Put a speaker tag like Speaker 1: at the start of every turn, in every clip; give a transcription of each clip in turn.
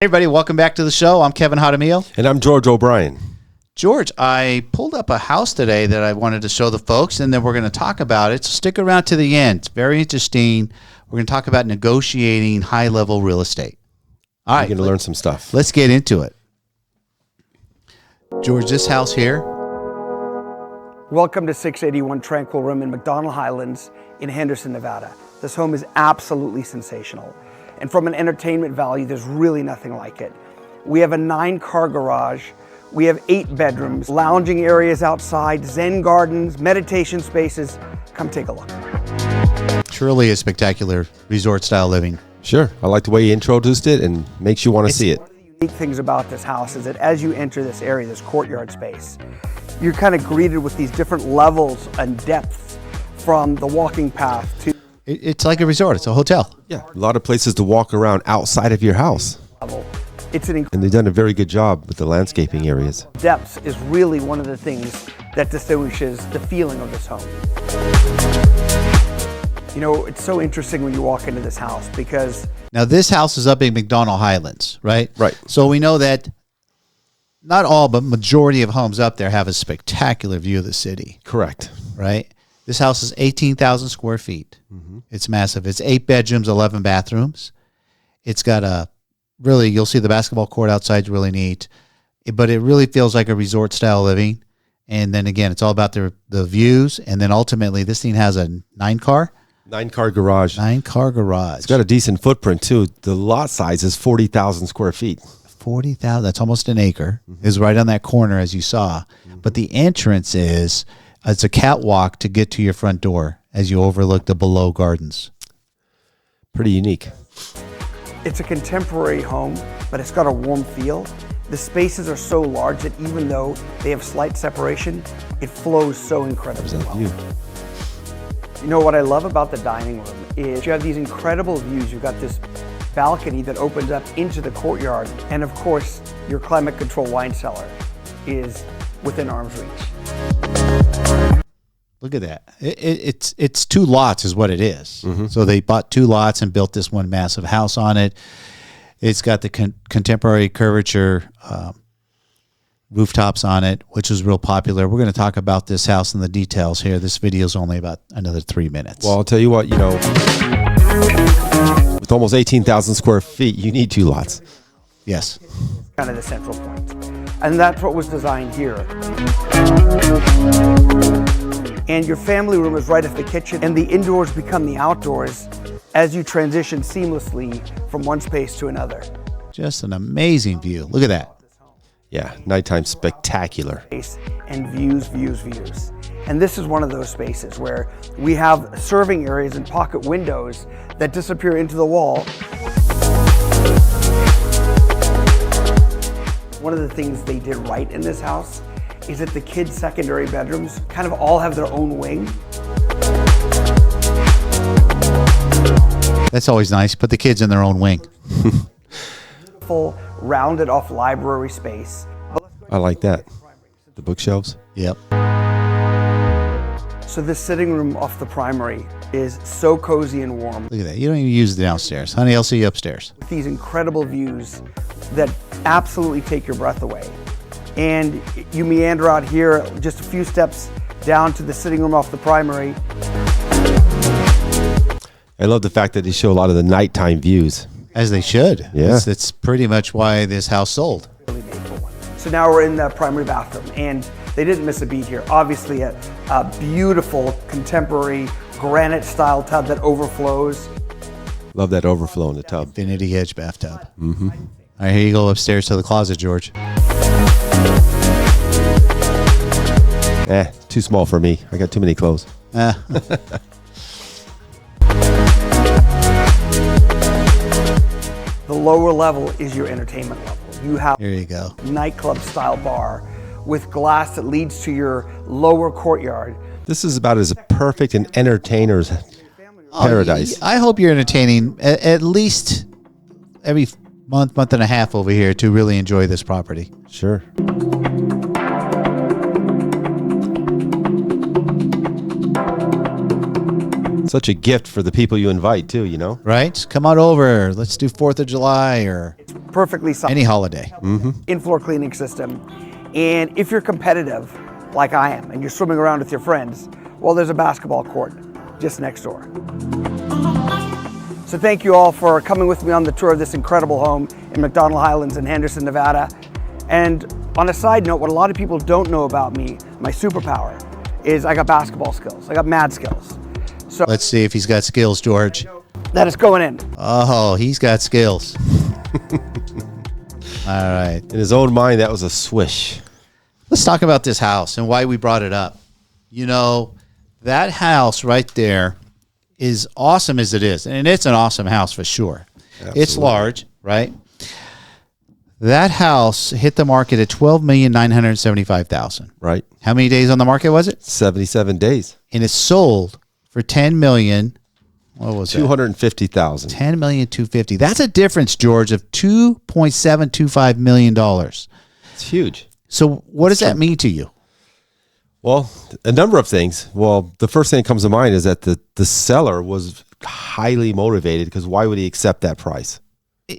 Speaker 1: Everybody, welcome back to the show. I'm Kevin Jaramillo.
Speaker 2: And I'm George O'Brien.
Speaker 1: George, I pulled up a house today that I wanted to show the folks, and then we're going to talk about it. So stick around to the end. It's very interesting. We're going to talk about negotiating high-level real estate. All right.
Speaker 2: You're going to learn some stuff.
Speaker 1: Let's get into it. George, this house here.
Speaker 3: Welcome to 681 Tranquil Room in MacDonald, Highlands in Henderson, Nevada. This home is absolutely sensational. And from an entertainment value, there's really nothing like it. We have a 9-car garage. We have 8 bedrooms, lounging areas outside, zen gardens, meditation spaces. Come take a look.
Speaker 1: Truly a spectacular resort-style living.
Speaker 2: Sure. I like the way you introduced it and makes you want to see it.
Speaker 3: One of the unique things about this house is that as you enter this area, this courtyard space, you're kind of greeted with these different levels and depths from the walking path to...
Speaker 1: It's like a resort. It's a hotel.
Speaker 2: Yeah, a lot of places to walk around outside of your house.
Speaker 3: It's an
Speaker 2: And they've done a very good job with the landscaping areas.
Speaker 3: depths is really one of the things that distinguishes the feeling of this home. You know, it's so interesting when you walk into this house because...
Speaker 1: Now, this house is up in MacDonald, Highlands, right?
Speaker 2: Right.
Speaker 1: So we know that not all, but majority of homes up there have a spectacular view of the city.
Speaker 2: Correct.
Speaker 1: Right? This house is 18,000 square feet. Mm-hmm. It's massive. It's 8 bedrooms, 11 bathrooms. It's got a really, you'll see the basketball court outside is really neat, but it really feels like a resort style living. And then again, it's all about the views. And then ultimately, this thing has a 9-car.
Speaker 2: 9-car garage.
Speaker 1: 9-car garage.
Speaker 2: It's got a decent footprint too. The lot size is 40,000 square feet.
Speaker 1: 40,000. That's almost an acre. Mm-hmm. Is right on that corner as you saw. Mm-hmm. But the entrance is, it's a catwalk to get to your front door as you overlook the below gardens.
Speaker 2: Pretty unique.
Speaker 3: It's a contemporary home, but it's got a warm feel. The spaces are so large that even though they have slight separation, it flows so incredibly well. You know what I love about the dining room is you have these incredible views. You've got this balcony that opens up into the courtyard. And of course, your climate control wine cellar is within arm's reach.
Speaker 1: Look at that. It's 2 lots is what it is. Mm-hmm. So they bought 2 lots and built this one massive house on it. It's got the contemporary curvature rooftops on it, which is real popular. We're going to talk about this house and the details here. This video is only about another 3 minutes.
Speaker 2: Well, I'll tell you what, with almost 18,000 square feet, you need 2 lots.
Speaker 1: Yes.
Speaker 3: Kind of the central point. And that's what was designed here. And your family room is right at the kitchen, and the indoors become the outdoors as you transition seamlessly from one space to another.
Speaker 1: Just an amazing view. Look at that.
Speaker 2: Yeah, nighttime spectacular.
Speaker 3: And views. And this is one of those spaces where we have serving areas and pocket windows that disappear into the wall. One of the things they did right in this house is that the kids' secondary bedrooms kind of all have their own wing.
Speaker 1: That's always nice. Put the kids in their own wing.
Speaker 3: Full rounded off library space.
Speaker 2: I like that. The bookshelves.
Speaker 1: Yep.
Speaker 3: So this sitting room off the primary is so cozy and warm.
Speaker 1: Look at that. You don't even use the downstairs. Honey, I'll see you upstairs.
Speaker 3: These incredible views that absolutely take your breath away. And you meander out here just a few steps down to the sitting room off the primary.
Speaker 2: I love the fact that they show a lot of the nighttime views.
Speaker 1: As they should.
Speaker 2: Yeah.
Speaker 1: It's pretty much why this house sold.
Speaker 3: So now we're in the primary bathroom, and they didn't miss a beat here. Obviously a beautiful contemporary granite style tub that overflows.
Speaker 2: Love that overflow in the tub.
Speaker 1: Infinity edge bathtub. Mm-hmm. All right, here you go upstairs to the closet, George.
Speaker 2: Too small for me. I got too many clothes.
Speaker 3: The lower level is your entertainment level. You have
Speaker 1: Here you go.
Speaker 3: nightclub style bar with glass that leads to your lower courtyard.
Speaker 2: This is about as perfect an entertainer's paradise.
Speaker 1: I hope you're entertaining at least every month and a half over here to really enjoy this property.
Speaker 2: Sure. Such a gift for the people you invite too, you know?
Speaker 1: Right? Come on over. Let's do 4th of July or...
Speaker 3: perfectly sized
Speaker 1: Any holiday.
Speaker 3: in-floor cleaning system. And if you're competitive, like I am, and you're swimming around with your friends, well, there's a basketball court just next door. So thank you all for coming with me on the tour of this incredible home in MacDonald, Highlands in Henderson, Nevada. And on a side note, what a lot of people don't know about me, my superpower, is I got basketball skills. I got mad skills. So
Speaker 1: Let's see if he's got skills, George.
Speaker 3: that is going in.
Speaker 1: Oh, he's got skills. All right.
Speaker 2: In his own mind, that was a swish.
Speaker 1: Let's talk about this house and why we brought it up. You know, that house right there is awesome as it is. And it's an awesome house for sure.
Speaker 2: Absolutely.
Speaker 1: It's large, right? That house hit the market at $12,975,000.
Speaker 2: Right.
Speaker 1: How many days on the market was it?
Speaker 2: 77 days.
Speaker 1: And it sold for $10 million. What was it?
Speaker 2: $250,000.
Speaker 1: $10,250,000. That's a difference, George, of $2.725 million.
Speaker 2: It's huge.
Speaker 1: So what does that mean to you?
Speaker 2: Well, a number of things. Well, the first thing that comes to mind is that the seller was highly motivated, because why would he accept that price?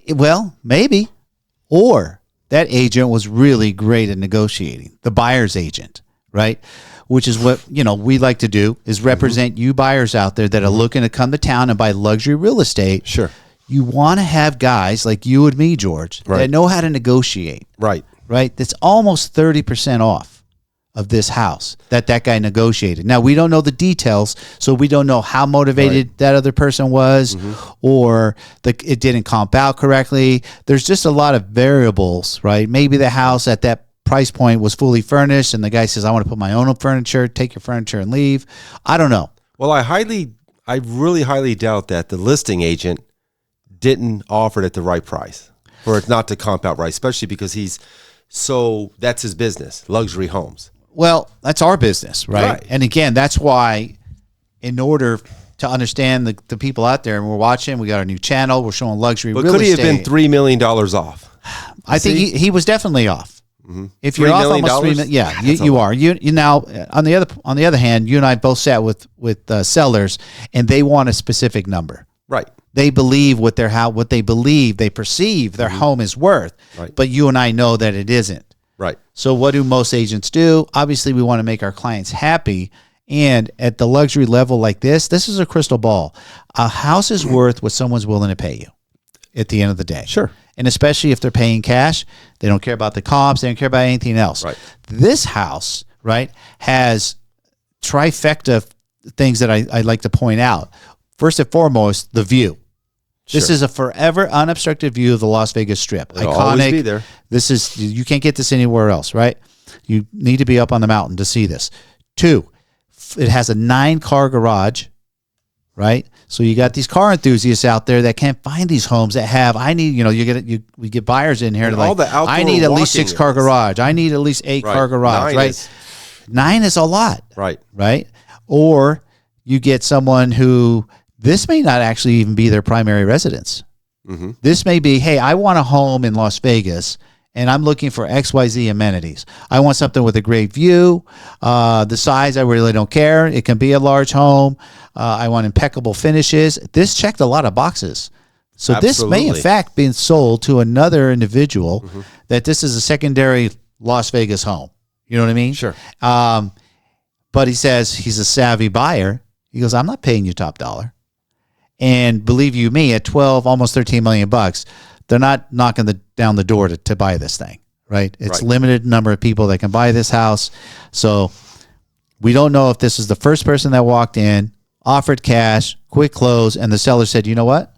Speaker 1: Well, maybe. Or that agent was really great at negotiating, the buyer's agent, right? Which is what, you know, we like to do, is represent you buyers out there that are looking to come to town and buy luxury real estate.
Speaker 2: Sure.
Speaker 1: You want to have guys like you and me, George, that know how to negotiate,
Speaker 2: Right.
Speaker 1: right? That's almost 30% off of this house that guy negotiated. Now, we don't know the details, so we don't know how motivated that other person was, or it didn't comp out correctly. There's just a lot of variables, right? Maybe the house at that price point was fully furnished, and the guy says, I want to put my own furniture, take your furniture and leave. I don't know.
Speaker 2: Well, I really highly doubt that the listing agent didn't offer it at the right price for it not to comp out right, especially because that's his business, luxury homes.
Speaker 1: Well, that's our business, right? And again, that's why, in order to understand the people out there, and we're watching, we got our new channel, we're showing luxury real estate.
Speaker 2: But could he have been $3 million off?
Speaker 1: I think he was definitely off. If you're
Speaker 2: $3
Speaker 1: off
Speaker 2: million?
Speaker 1: almost $3 million, yeah, you are. You now on the other hand, you and I both sat with sellers, and they want a specific number.
Speaker 2: Right.
Speaker 1: They believe what they perceive their home is worth.
Speaker 2: Right.
Speaker 1: But you and I know that it isn't.
Speaker 2: Right.
Speaker 1: So what do most agents do? Obviously, we want to make our clients happy. And at the luxury level like this is a crystal ball. A house is worth what someone's willing to pay you at the end of the day.
Speaker 2: Sure.
Speaker 1: And especially if they're paying cash, they don't care about the comps. They don't care about anything else.
Speaker 2: Right.
Speaker 1: This house, right, has trifecta things that I'd like to point out. First and foremost, the view. This is a forever unobstructed view of the Las Vegas Strip.
Speaker 2: It'll
Speaker 1: Iconic.
Speaker 2: always be there.
Speaker 1: You can't get this anywhere else, right? You need to be up on the mountain to see this. 2, it has a 9-car garage, right? So you got these car enthusiasts out there that can't find these homes that have. We get buyers in here to
Speaker 2: all the outdoor
Speaker 1: I need at least
Speaker 2: walking
Speaker 1: 6-car garage. I need at least 8-car garage, right? 9 is a lot, right? Or you get someone who. This may not actually even be their primary residence. This may be, hey, I want a home in Las Vegas, and I'm looking for XYZ amenities. I want something with a great view. The size, I really don't care. It can be a large home. I want impeccable finishes. This checked a lot of boxes. So this may, in fact, be sold to another individual that this is a secondary Las Vegas home. You know what I mean?
Speaker 2: Sure.
Speaker 1: But he says he's a savvy buyer. He goes, I'm not paying you top dollar. And believe you me, at 12, almost $13 million, they're not knocking down the door to buy this thing, right? It's limited number of people that can buy this house. So we don't know if this is the first person that walked in, offered cash, quick close, and the seller said, you know what?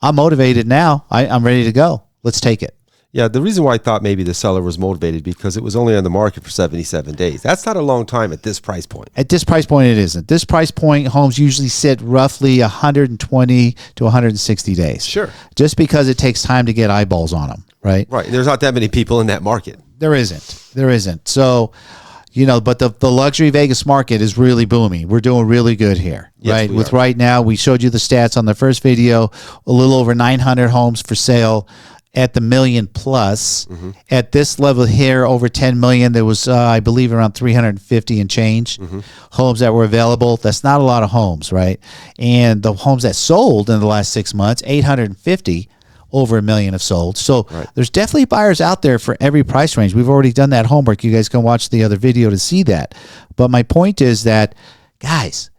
Speaker 1: I'm motivated now. I'm ready to go. Let's take it.
Speaker 2: Yeah, the reason why I thought maybe the seller was motivated because it was only on the market for 77 days. That's not a long time at this price point.
Speaker 1: At this price point, it isn't. This price point, homes usually sit roughly 120 to 160 days.
Speaker 2: Sure.
Speaker 1: Just because it takes time to get eyeballs on them, right?
Speaker 2: Right. There's not that many people in that market.
Speaker 1: There isn't. So, but the luxury Vegas market is really booming. We're doing really good here, right? With right now, we showed you the stats on the first video, a little over 900 homes for sale at the million plus. At this level here, over 10 million, there was, I believe, around 350 and change homes that were available. That's not a lot of homes, right? And the homes that sold in the last 6 months, 850, over $1 million have sold. So there's definitely buyers out there for every price range. We've already done that homework. You guys can watch the other video to see that. But my point is that, guys,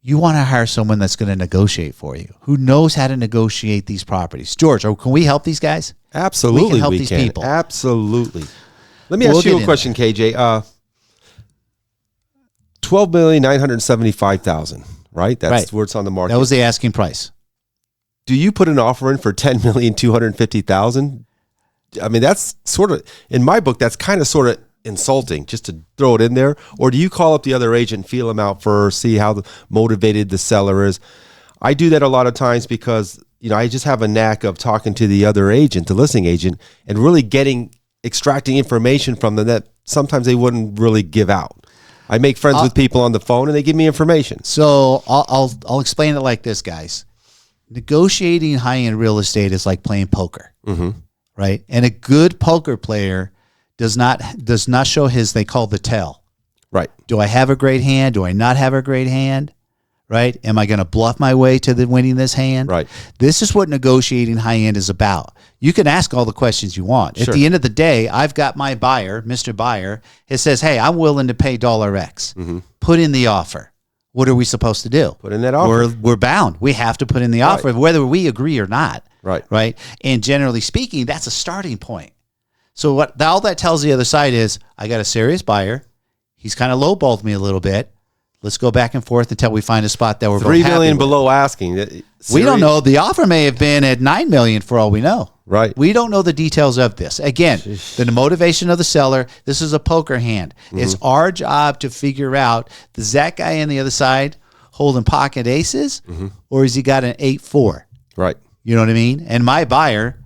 Speaker 1: you want to hire someone that's going to negotiate for you, who knows how to negotiate these properties. George, can we help these guys?
Speaker 2: Absolutely,
Speaker 1: we can help these people.
Speaker 2: Absolutely. Let me ask you a question, KJ. $12,975,000, right? That's where it's on the market.
Speaker 1: That was the asking price.
Speaker 2: Do you put an offer in for $10,250,000? I mean, that's sort of, in my book, that's kind of sort of insulting just to throw it in there. Or do you call up the other agent, feel them out first, see how motivated the seller is? I do that a lot of times because, I just have a knack of talking to the other agent, the listing agent, and really extracting information from them that sometimes they wouldn't really give out. I make friends with people on the phone and they give me information.
Speaker 1: So I'll explain it like this, guys. Negotiating high-end real estate is like playing poker, right? And a good poker player does not show they call the tell.
Speaker 2: Right.
Speaker 1: Do I have a great hand? Do I not have a great hand? Right? Am I going to bluff my way to winning this hand?
Speaker 2: Right.
Speaker 1: This is what negotiating high-end is about. You can ask all the questions you want. At the end of the day, I've got my buyer, Mr. Buyer, it says, hey, I'm willing to pay $X. Put in the offer. What are we supposed to do?
Speaker 2: Put in that offer.
Speaker 1: We're bound. We have to put in the offer, whether we agree or not.
Speaker 2: Right.
Speaker 1: Right. And generally speaking, that's a starting point. So all that tells the other side is, I got a serious buyer. He's kind of lowballed me a little bit. Let's go back and forth until we find a spot that we're both happy
Speaker 2: $3 million
Speaker 1: with.
Speaker 2: below asking.
Speaker 1: We don't know. The offer may have been at $9 million for all we know.
Speaker 2: Right.
Speaker 1: We don't know the details of this. Again, the motivation of the seller. This is a poker hand. It's our job to figure out, does that guy on the other side holding pocket aces, or has he got an 8-4?
Speaker 2: Right.
Speaker 1: You know what I mean? And my buyer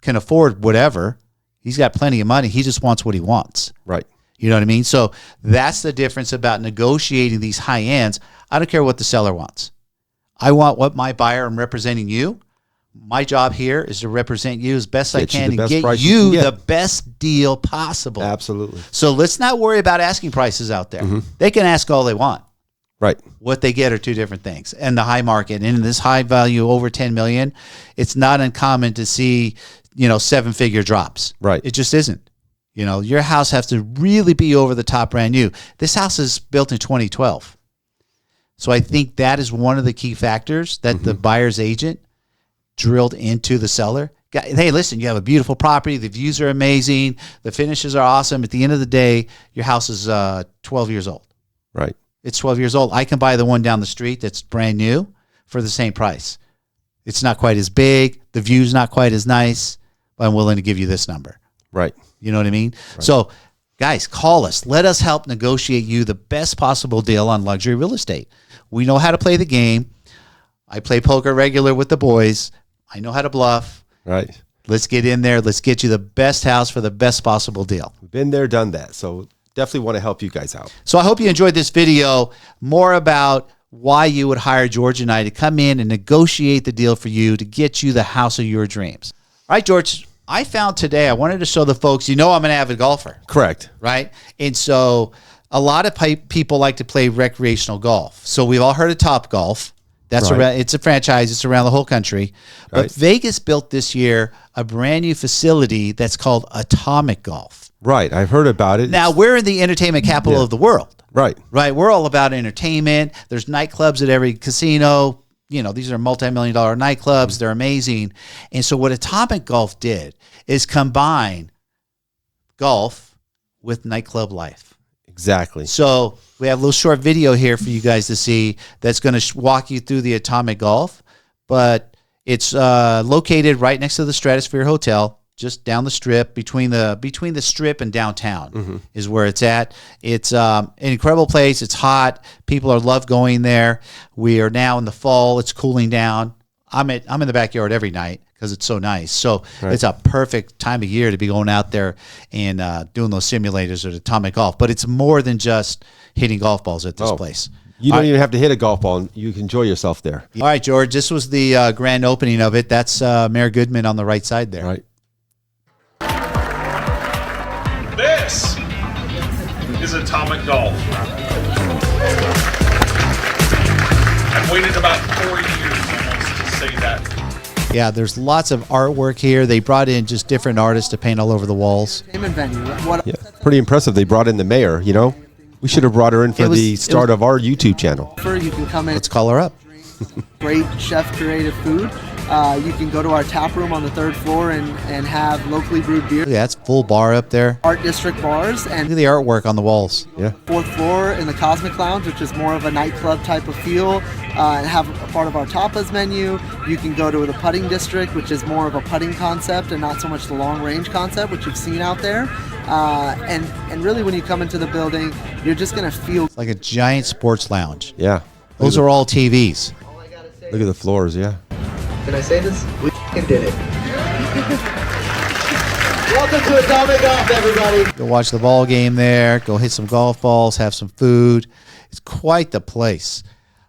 Speaker 1: can afford whatever. He's got plenty of money. He just wants what he wants.
Speaker 2: Right.
Speaker 1: You know what I mean? So that's the difference about negotiating these high ends. I don't care what the seller wants. I want what my buyer, I'm representing you. My job here is to represent you as best I can and get you the best deal possible.
Speaker 2: Absolutely.
Speaker 1: So let's not worry about asking prices out there. They can ask all they want.
Speaker 2: Right.
Speaker 1: What they get are two different things. And the high market, and in this high value over 10 million, it's not uncommon to see, 7-figure drops.
Speaker 2: Right.
Speaker 1: It just isn't. Your house has to really be over the top brand new. This house is built in 2012. So I think that is one of the key factors that the buyer's agent drilled into the seller. Hey, listen, you have a beautiful property. The views are amazing. The finishes are awesome. At the end of the day, your house is 12 years old.
Speaker 2: Right.
Speaker 1: It's 12 years old. I can buy the one down the street that's brand new for the same price. It's not quite as big. The view's not quite as nice, but I'm willing to give you this number.
Speaker 2: Right.
Speaker 1: You know what I mean? Right. So, guys, call us. Let us help negotiate you the best possible deal on luxury real estate. We know how to play the game. I play poker regular with the boys. I know how to bluff.
Speaker 2: Right.
Speaker 1: Let's get in there. Let's get you the best house for the best possible deal.
Speaker 2: We've been there, done that. So definitely want to help you guys out.
Speaker 1: So I hope you enjoyed this video, more about why you would hire George and I to come in and negotiate the deal for you to get you the house of your dreams. All right, George, I found today, I wanted to show the folks, I'm an avid golfer.
Speaker 2: Correct.
Speaker 1: Right? And so a lot of people like to play recreational golf. So we've all heard of Top Golf. That's it's a franchise. It's around the whole country. But Vegas built this year a brand new facility that's called Atomic Golf.
Speaker 2: Right. I've heard about it.
Speaker 1: Now, we're in the entertainment capital of the world.
Speaker 2: Right.
Speaker 1: Right. We're all about entertainment. There's nightclubs at every casino. These are multi-million-dollar nightclubs. They're amazing. And so what Atomic Golf did is combine golf with nightclub life.
Speaker 2: Exactly.
Speaker 1: So we have a little short video here for you guys to see that's going to walk you through the Atomic Golf. But it's located right next to the Stratosphere Hotel, just down the strip, between the strip and downtown is where it's at. It's an incredible place. It's hot. People love going there. We are now in the fall. It's cooling down. I'm in the backyard every night because it's so nice. So it's a perfect time of year to be going out there and doing those simulators at Atomic Golf. But it's more than just hitting golf balls at this place.
Speaker 2: You don't even have to hit a golf ball. You can enjoy yourself there.
Speaker 1: All right, George, this was the grand opening of it. That's Mayor Goodman on the right side there.
Speaker 2: Right.
Speaker 4: This is Atomic Golf. I've waited about 4 years almost to say that
Speaker 1: Yeah, there's lots of artwork here. They brought in just different artists to paint all over the walls.
Speaker 3: Entertainment venue.
Speaker 2: Yeah, pretty impressive. They brought in the mayor, you know. We should have brought her in for the start of our YouTube channel.
Speaker 3: You can come in.
Speaker 1: Let's call her up.
Speaker 3: Great chef creative food. You can go to our tap room on the 3rd floor and have locally brewed beer.
Speaker 1: Yeah, it's full bar up there.
Speaker 3: Art District bars and
Speaker 1: Look at the artwork on the walls.
Speaker 2: Yeah.
Speaker 3: 4th floor in the Cosmic Lounge, which is more of a nightclub type of feel, and have a part of our tapas menu. You can go to the Putting District, which is more of a putting concept and not so much the long range concept, which you've seen out there. And really, when you come into the building, you're just going to feel
Speaker 1: It's like a giant sports lounge.
Speaker 2: Yeah.
Speaker 1: Those are all TVs.
Speaker 2: Look at the floors, yeah.
Speaker 3: Can I say this? We did it. Welcome to Atomic Golf, everybody.
Speaker 1: Go watch the ball game there. Go hit some golf balls. Have some food. It's quite the place.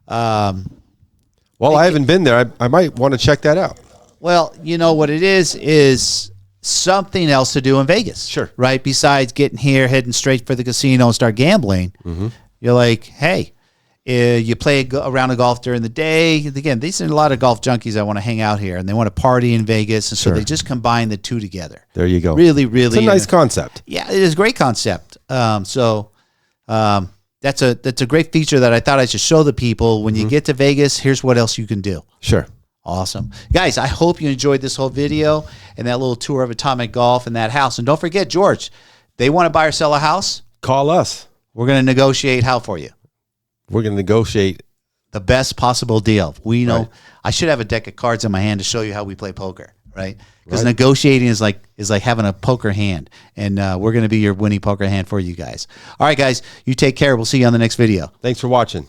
Speaker 2: Well, I haven't been there. I might want to check that out.
Speaker 1: Well, you know what it is something else to do in Vegas.
Speaker 2: Sure.
Speaker 1: Right? Besides getting here, heading straight for the casino and start gambling, you're like, hey, you play a round of golf during the day. Again, these are a lot of golf junkies that want to hang out here, and they want to party in Vegas, and so they just combine the two together.
Speaker 2: There you go.
Speaker 1: Really, really.
Speaker 2: It's a nice concept.
Speaker 1: Yeah, it is a great concept. That's a great feature that I thought I should show the people. When you get to Vegas, here's what else you can do.
Speaker 2: Sure.
Speaker 1: Awesome. Guys, I hope you enjoyed this whole video and that little tour of Atomic Golf and that house. And don't forget, George, they want to buy or sell a house.
Speaker 2: Call us.
Speaker 1: We're going to negotiate how for you?
Speaker 2: We're going to negotiate
Speaker 1: the best possible deal. We know
Speaker 2: Right.
Speaker 1: I should have a deck of cards in my hand to show you how we play poker, right? Because negotiating is like having a poker hand, and we're going to be your winning poker hand for you guys. All right, guys, you take care. We'll see you on the next video.
Speaker 2: Thanks for watching.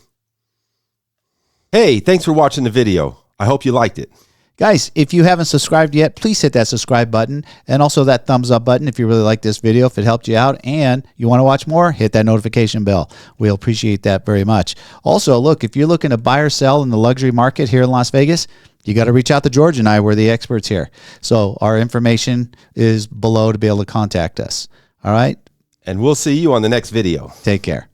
Speaker 2: Hey, thanks for watching the video. I hope you liked it.
Speaker 1: Guys, if you haven't subscribed yet, please hit that subscribe button and also that thumbs up button if you really like this video, if it helped you out and you want to watch more, hit that notification bell. We'll appreciate that very much. Also, look, if you're looking to buy or sell in the luxury market here in Las Vegas, you got to reach out to George and I. We're the experts here. So our information is below to be able to contact us. All right?
Speaker 2: And we'll see you on the next video.
Speaker 1: Take care.